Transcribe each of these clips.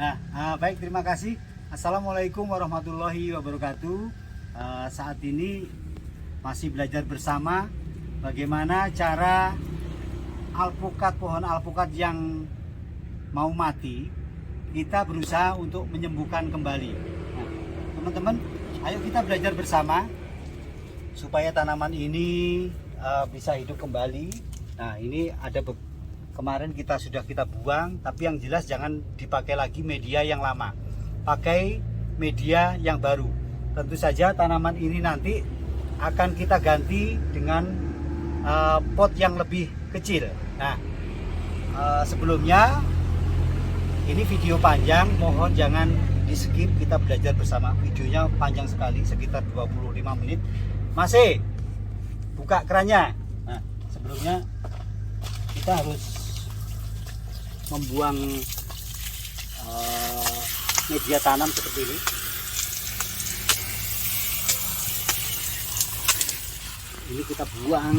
Baik, terima kasih. Assalamualaikum warahmatullahi wabarakatuh. Saat ini masih belajar bersama bagaimana cara pohon alpukat yang mau mati, kita berusaha untuk menyembuhkan kembali. Teman-teman, ayo kita belajar bersama supaya tanaman ini bisa hidup kembali. Nah, ini ada kemarin sudah kita buang, tapi yang jelas jangan dipakai lagi media yang lama, pakai media yang baru. Tentu saja tanaman ini nanti akan kita ganti dengan pot yang lebih kecil. Nah, sebelumnya ini video panjang, mohon jangan di skip, kita belajar bersama. Videonya panjang sekali, sekitar 25 menit. Masih buka kerannya. Nah, sebelumnya kita harus membuang media tanam seperti ini. Ini kita buang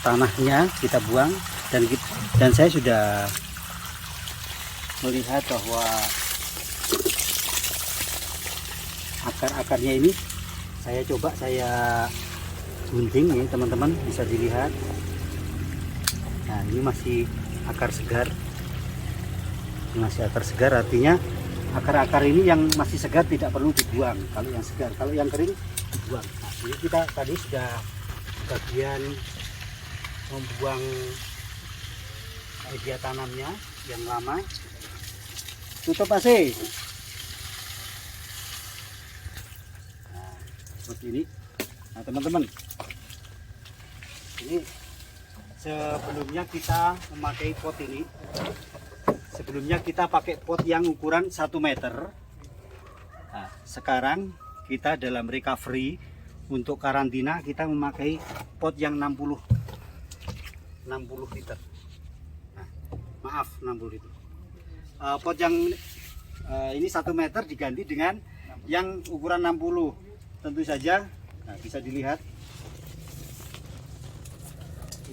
tanahnya, kita buang, dan saya sudah melihat bahwa akar-akarnya ini saya gunting ya teman-teman, bisa dilihat. Nah, ini masih akar segar. Masih akar segar, artinya akar-akar ini yang masih segar tidak perlu dibuang. Kalau yang segar, kalau yang kering dibuang. Nah, ini kita tadi sudah bagian membuang media tanamnya yang lama. Tutup AC. Nah, seperti ini. Nah, teman-teman, ini sebelumnya kita memakai pot ini. Sebelumnya kita pakai pot yang ukuran 1 meter. Nah, sekarang kita dalam recovery untuk karantina, kita memakai pot yang 60 liter. Nah, maaf, 60 liter. Pot yang ini 1 meter diganti dengan yang ukuran 60. Tentu saja, nah, bisa dilihat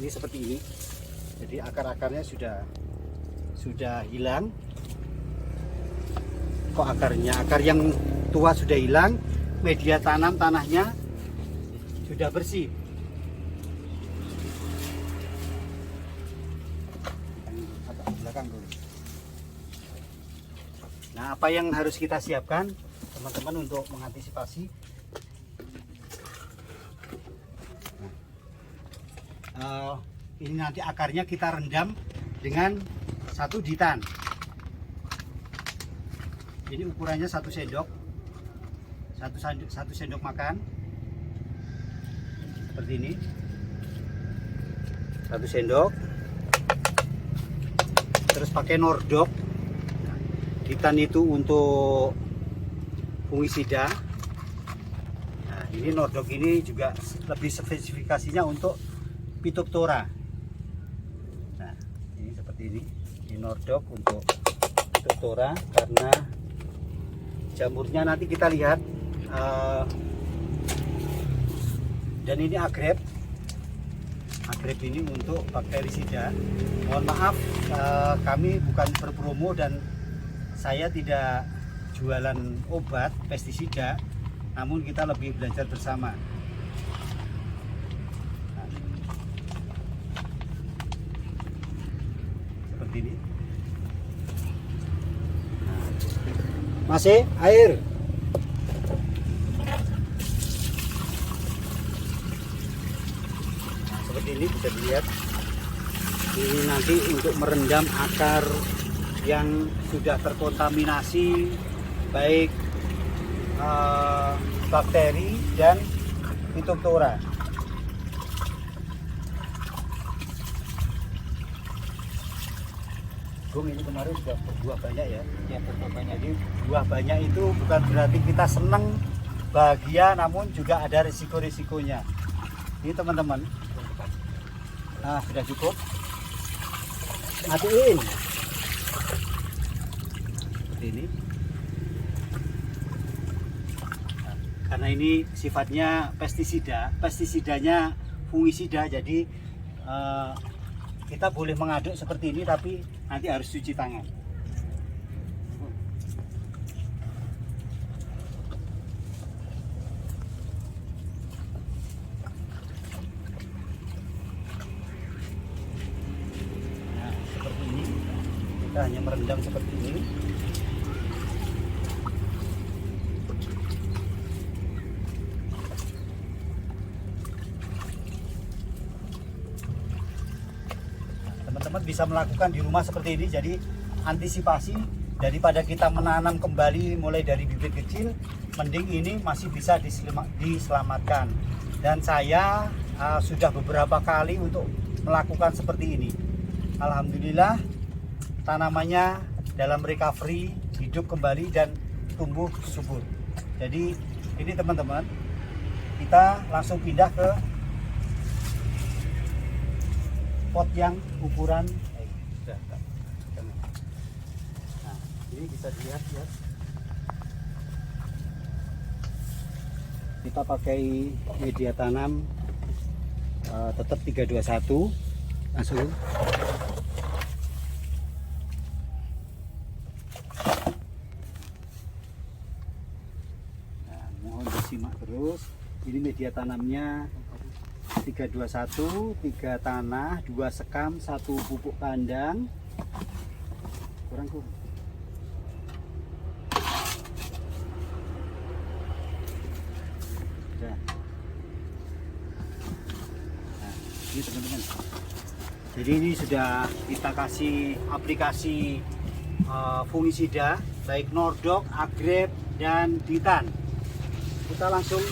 ini seperti ini. Jadi akar-akarnya sudah hilang. Kok akar yang tua sudah hilang, media tanahnya sudah bersih. Belakang dulu. Nah, apa yang harus kita siapkan teman-teman untuk mengantisipasi? Ini nanti akarnya kita rendam dengan 1 ditan. Ini ukurannya 1 sendok, 1 sendok makan, seperti ini. 1 sendok. Terus pakai nordok. Ditan itu untuk fungisida. Nah, ini nordok ini juga lebih spesifikasinya untuk Phytophthora. Nah, ini seperti ini. Ini nordok untuk Phytophthora, karena jamurnya nanti kita lihat. Dan ini agrep ini untuk bakterisida. Mohon maaf, kami bukan berpromo dan saya tidak jualan obat pestisida, namun kita lebih belajar bersama. Ini masih air. Nah, seperti ini bisa dilihat. Ini nanti untuk merendam akar yang sudah terkontaminasi baik bakteri dan Phytophthora. Ini kemarin sudah berbuah banyak ya. Ya, berbuah banyak. Jadi buah banyak itu bukan berarti kita senang, bahagia, namun juga ada risiko-risikonya. Ini teman-teman. Nah, sudah cukup. Matiin. Seperti ini. Nah, karena ini sifatnya pestisidanya fungisida, jadi kita boleh mengaduk seperti ini, tapi nanti harus cuci tangan. Nah, seperti ini. Kita hanya merendam seperti ini. Teman-teman bisa melakukan di rumah seperti ini, jadi antisipasi daripada kita menanam kembali mulai dari bibit kecil, mending ini masih bisa diselamatkan. Dan saya sudah beberapa kali untuk melakukan seperti ini. Alhamdulillah tanamannya dalam recovery, hidup kembali dan tumbuh subur. Jadi ini teman-teman, kita langsung pindah ke pot yang ukuran nah, ini bisa dilihat ya. Kita pakai media tanam tetap 321 langsung. Nah, mohon disimak terus. Ini media tanamnya 321, 3 tanah, 2 sekam, 1 pupuk kandang. Kurang. Nah, ini teman-teman. Jadi ini sudah kita kasih aplikasi fungisida baik Nordok, Agrep dan Titan. Kita langsung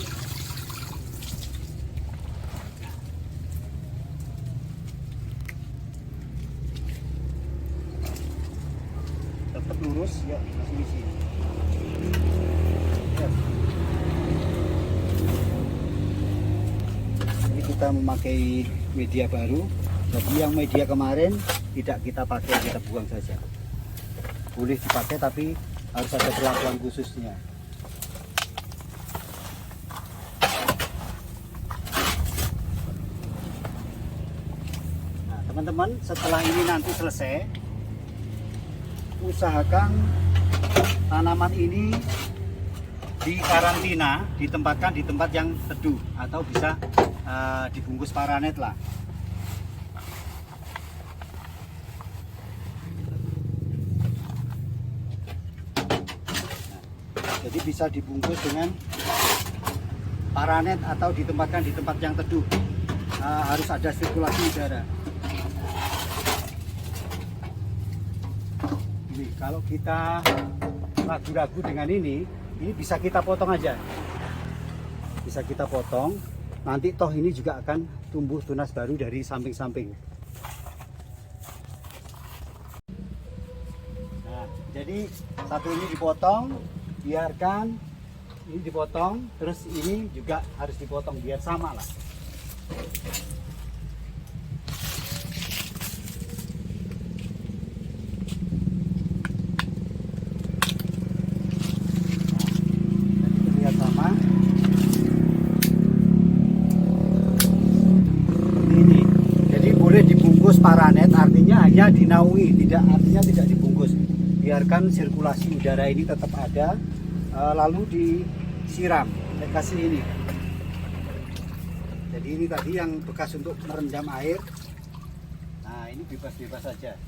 lurus ya, langsung isi. Ya. Ini kita memakai media baru, jadi yang media kemarin tidak kita pakai, kita buang saja. Boleh dipakai tapi harus ada perlakuan khususnya. Nah teman-teman, setelah ini nanti selesai, usahakan tanaman ini dikarantina, ditempatkan di tempat yang teduh atau bisa dibungkus paranet lah. Nah, jadi bisa dibungkus dengan paranet atau ditempatkan di tempat yang teduh. Harus ada sirkulasi udara. Kalau kita ragu-ragu dengan ini bisa kita potong aja. Bisa kita potong. Nanti toh ini juga akan tumbuh tunas baru dari samping-samping. Nah, jadi satu ini dipotong, biarkan ini dipotong, terus ini juga harus dipotong biar sama lah. Paranet artinya hanya dinaungi, artinya tidak dibungkus. Biarkan sirkulasi udara ini tetap ada, lalu disiram. Saya kasih ini. Jadi ini tadi yang bekas untuk merendam air. Nah ini bebas-bebas saja.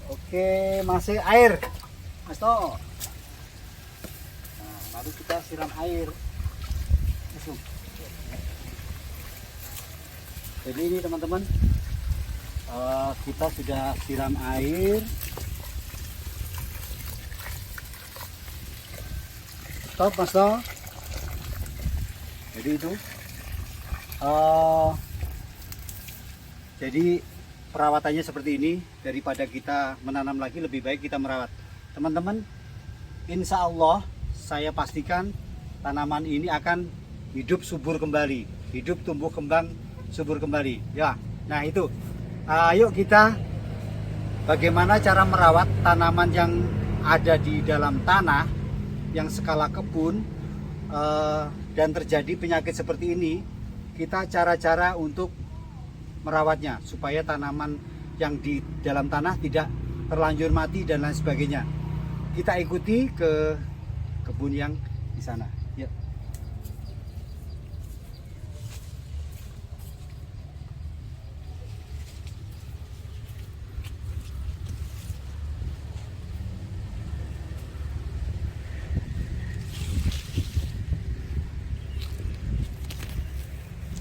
Oke, masih air, Mas To. Nah, lalu kita siram air. Langsung. Jadi ini teman-teman, kita sudah siram air. Stop Mas To. Jadi itu jadi perawatannya seperti ini. Daripada kita menanam lagi, lebih baik kita merawat. Teman-teman, insya Allah saya pastikan tanaman ini akan hidup subur kembali, hidup tumbuh kembang subur kembali ya. Nah itu, ayo kita bagaimana cara merawat tanaman yang ada di dalam tanah yang skala kebun dan terjadi penyakit seperti ini. Kita cara-cara untuk merawatnya supaya tanaman yang di dalam tanah tidak terlanjur mati dan lain sebagainya. Kita ikuti ke kebun yang di sana. Yuk.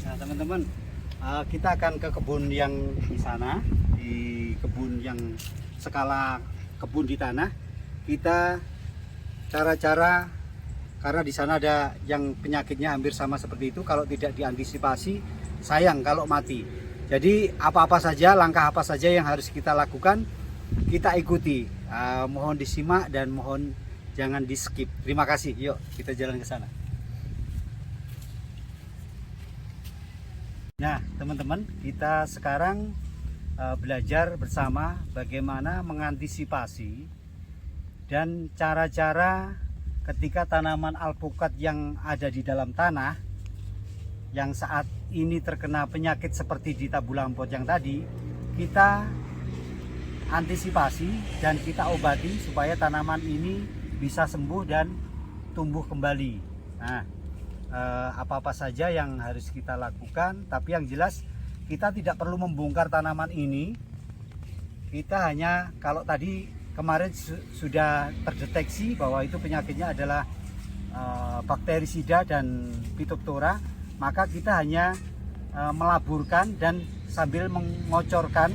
Nah, teman-teman, kita akan ke kebun yang di sana, di kebun yang skala kebun di tanah. Kita cara-cara, karena di sana ada yang penyakitnya hampir sama seperti itu, kalau tidak diantisipasi sayang kalau mati. Jadi apa-apa saja, langkah apa saja yang harus kita lakukan, kita ikuti. Mohon disimak dan mohon jangan di skip. Terima kasih. Yuk kita jalan ke sana. Nah teman-teman, kita sekarang belajar bersama bagaimana mengantisipasi dan cara-cara ketika tanaman alpukat yang ada di dalam tanah yang saat ini terkena penyakit seperti di tabu lampot yang tadi, kita antisipasi dan kita obati supaya tanaman ini bisa sembuh dan tumbuh kembali. Nah, apa-apa saja yang harus kita lakukan, tapi yang jelas kita tidak perlu membongkar tanaman ini. Kita hanya, kalau tadi kemarin sudah terdeteksi bahwa itu penyakitnya adalah bakterisida dan Phytophthora, maka kita hanya melaburkan dan sambil mengocorkan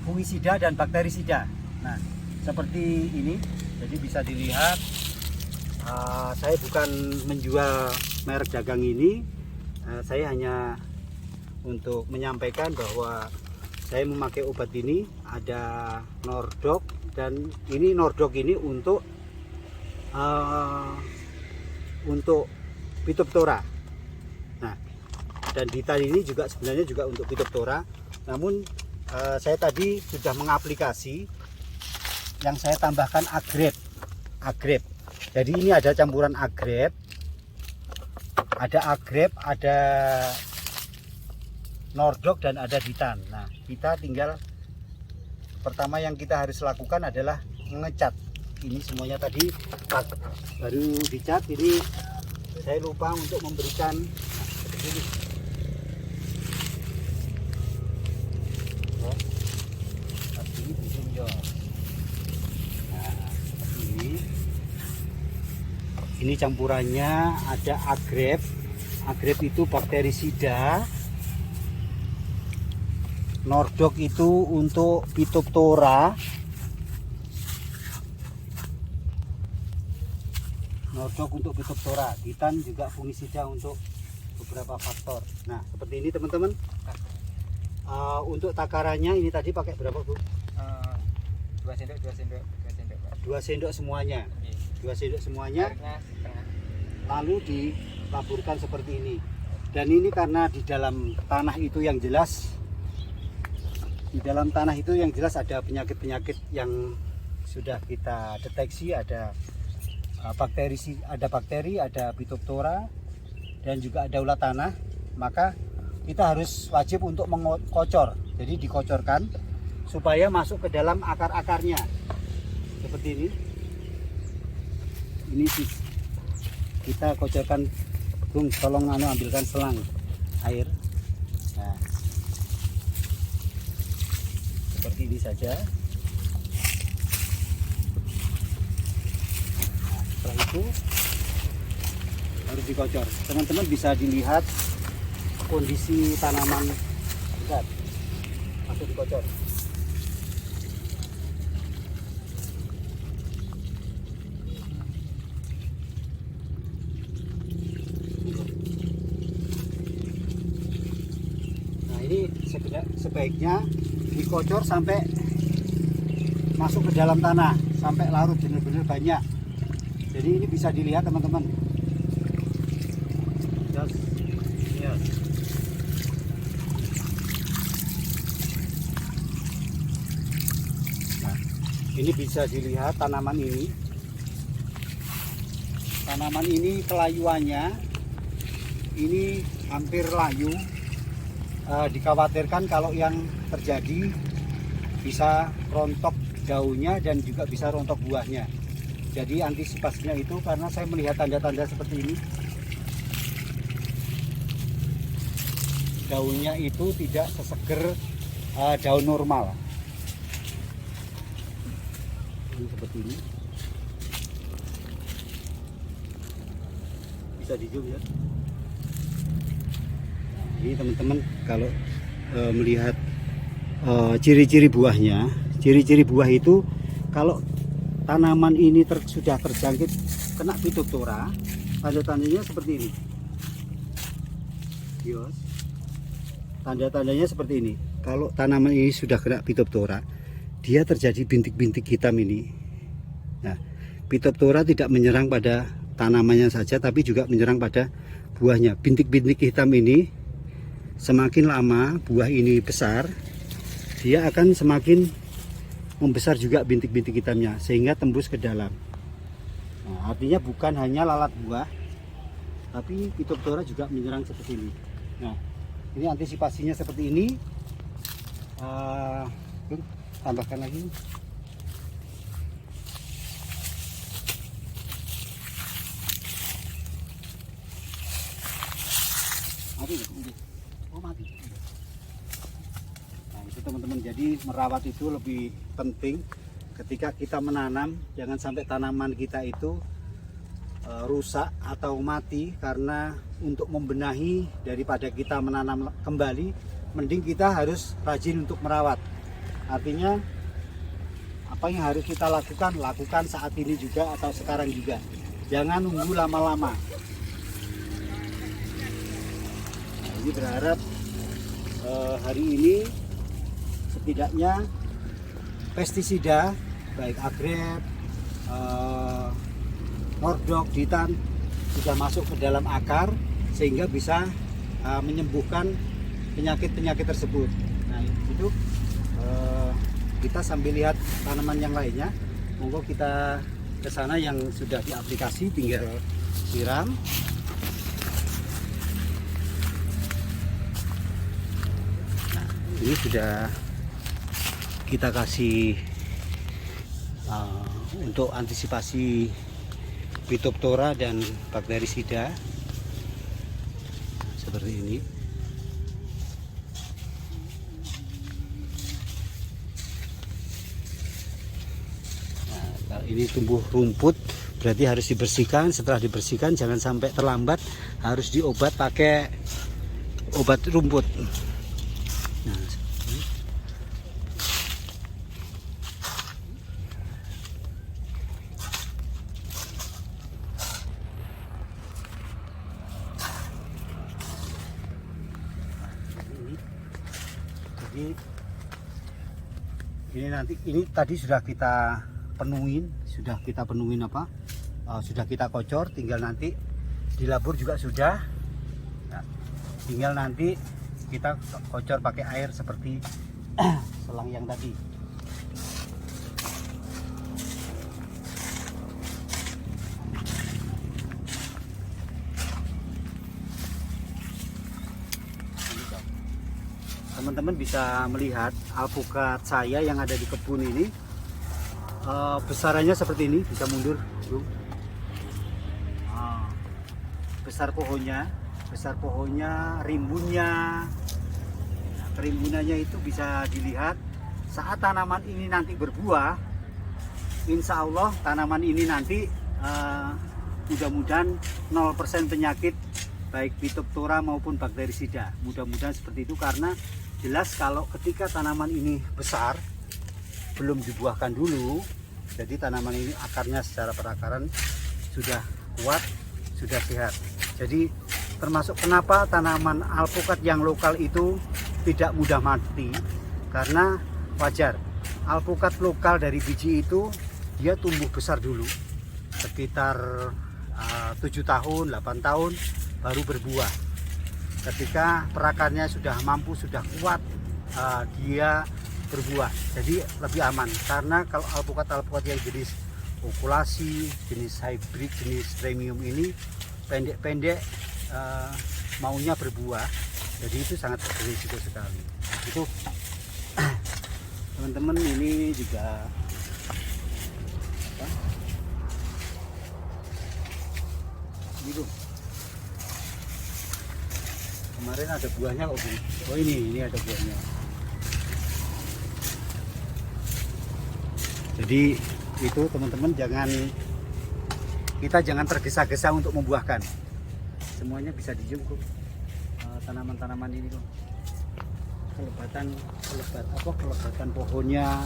fungisida dan bakterisida. Nah, seperti ini. Jadi bisa dilihat, saya bukan menjual merek dagang ini, saya hanya untuk menyampaikan bahwa saya memakai obat ini. Ada Nordok, dan ini Nordok ini untuk Phytophthora. Nah, dan Dita ini juga sebenarnya juga untuk Phytophthora. Namun saya tadi sudah mengaplikasi, yang saya tambahkan agrep. Jadi ini ada campuran agrep, ada Nordok dan ada Ditan. Nah, kita tinggal, pertama yang kita harus lakukan adalah ngecat. Ini semuanya tadi baru dicat. Ini saya lupa untuk memberikan seperti ini. Seperti ini disunjol. Nah, seperti ini. Ini campurannya ada agrep. Agrep itu bakterisida. Nordok itu untuk Phytophthora. Ditan juga fungisida untuk beberapa faktor. Nah, seperti ini teman-teman. Untuk takarannya ini tadi pakai berapa, Bu? 2 sendok. 2 sendok semuanya. 2 sendok semuanya. Lalu dilaburkan seperti ini. Dan ini karena di dalam tanah itu yang jelas, ada penyakit-penyakit yang sudah kita deteksi, ada bakteri, ada Phytophthora, dan juga ada ulat tanah. Maka kita harus wajib untuk mengkocor. Jadi dikocorkan supaya masuk ke dalam akar-akarnya. Seperti ini. Ini sih kita kocorkan. Bung, tolong ambilkan selang air. Nah, seperti ini saja. Nah, setelah itu harus dikocor. Teman-teman bisa dilihat kondisi tanaman. Lihat, masuk dikocor. Nah, ini sebaiknya dikocor sampai masuk ke dalam tanah, sampai larut benar-benar banyak. Jadi ini bisa dilihat teman-teman. Yes. Nah, ini bisa dilihat tanaman ini. Tanaman ini kelayuannya ini hampir layu. dikhawatirkan kalau yang terjadi bisa rontok daunnya dan juga bisa rontok buahnya. Jadi antisipasinya itu karena saya melihat tanda-tanda seperti ini, daunnya itu tidak seseger daun normal. Ini seperti ini, bisa di zoom ya. Ini teman-teman kalau melihat ciri-ciri buahnya, ciri-ciri buah itu kalau tanaman ini sudah terjangkit kena Phytophthora, tanda-tandanya seperti ini. Yos, tanda-tandanya seperti ini. Kalau tanaman ini sudah kena Phytophthora, dia terjadi bintik-bintik hitam ini. Nah, Phytophthora tidak menyerang pada tanamannya saja, tapi juga menyerang pada buahnya. Bintik-bintik hitam ini semakin lama buah ini besar, dia akan semakin membesar juga bintik-bintik hitamnya sehingga tembus ke dalam. Nah, artinya bukan hanya lalat buah, tapi Phytophthora juga menyerang seperti ini. Nah, ini antisipasinya seperti ini. Tambahkan lagi. Mati, oh mati. Nah itu teman-teman, jadi merawat itu lebih penting ketika kita menanam. Jangan sampai tanaman kita itu rusak atau mati, karena untuk membenahi daripada kita menanam kembali, mending kita harus rajin untuk merawat. Artinya apa yang harus kita lakukan saat ini juga atau sekarang juga. Jangan nunggu lama-lama. Nah, ini berharap hari ini setidaknya pestisida baik Agrep, Mordok, Ditan sudah masuk ke dalam akar sehingga bisa menyembuhkan penyakit-penyakit tersebut. Nah itu kita sambil lihat tanaman yang lainnya. Monggo kita ke sana yang sudah diaplikasi, tinggal siram. Nah, ini sudah kita kasih untuk antisipasi Phytophthora dan bakterisida seperti ini. Ini tumbuh rumput, berarti harus dibersihkan. Setelah dibersihkan jangan sampai terlambat, harus diobat pakai obat rumput. Nah, ini nanti, ini tadi sudah kita penuhin, sudah kita kocor, tinggal nanti dilabur juga sudah. Nah, tinggal nanti kita kocor pakai air seperti selang yang tadi. Teman-teman bisa melihat alpukat saya yang ada di kebun ini, besarannya seperti ini. Bisa mundur, Bung. Besar pohonnya, rimbunnya. Nah, kerimbunannya itu bisa dilihat saat tanaman ini nanti berbuah. Insya Allah tanaman ini nanti mudah-mudahan 0% penyakit baik Phytophthora maupun bakterisida. Mudah-mudahan seperti itu, karena jelas kalau ketika tanaman ini besar, belum dibuahkan dulu, jadi tanaman ini akarnya secara perakaran sudah kuat, sudah sehat. Jadi termasuk kenapa tanaman alpukat yang lokal itu tidak mudah mati, karena wajar, alpukat lokal dari biji itu dia tumbuh besar dulu sekitar 7 tahun, 8 tahun baru berbuah. Ketika perakarnya sudah mampu, sudah kuat, dia berbuah. Jadi lebih aman, karena kalau alpukat yang jenis okulasi, jenis hybrid, jenis premium ini pendek-pendek maunya berbuah. Jadi itu sangat berisiko sekali. Itu teman-teman, ini juga apa? Ini tuh. Kemarin ada buahnya kok, Bu. Oh ini ada buahnya. Jadi itu teman-teman, kita jangan tergesa-gesa untuk membuahkan. Semuanya bisa dijungkuk. Tanaman-tanaman ini tuh. Kelebatan pohonnya,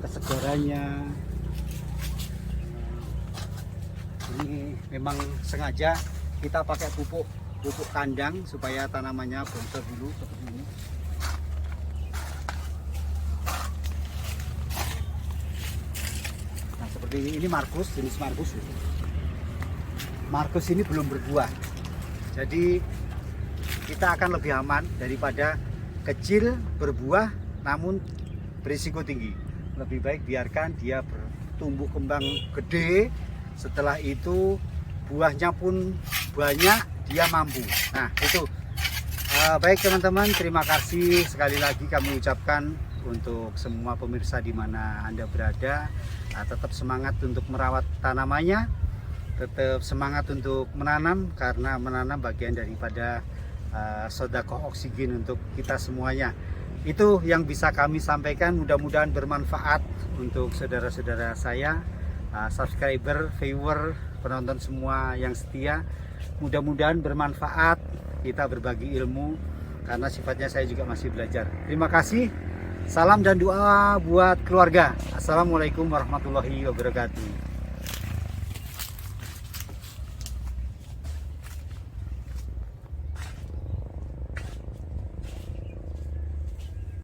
kesegarannya. Ini memang sengaja kita pakai pupuk kandang supaya tanamannya bonser dulu seperti ini. Nah, seperti ini Markus, jenis Markus. Markus ini belum berbuah. Jadi kita akan lebih aman daripada kecil berbuah namun berisiko tinggi. Lebih baik biarkan dia bertumbuh kembang gede. Setelah itu buahnya pun banyak, dia mampu. Nah itu baik teman-teman, terima kasih sekali lagi kami ucapkan untuk semua pemirsa di mana Anda berada. Tetap semangat untuk merawat tanamannya, tetap semangat untuk menanam, karena menanam bagian daripada sedekah oksigen untuk kita semuanya. Itu yang bisa kami sampaikan, mudah-mudahan bermanfaat untuk saudara-saudara saya, subscriber, viewer, penonton semua yang setia. Mudah-mudahan bermanfaat, kita berbagi ilmu, karena sifatnya saya juga masih belajar. Terima kasih, salam dan doa buat keluarga. Assalamualaikum warahmatullahi wabarakatuh.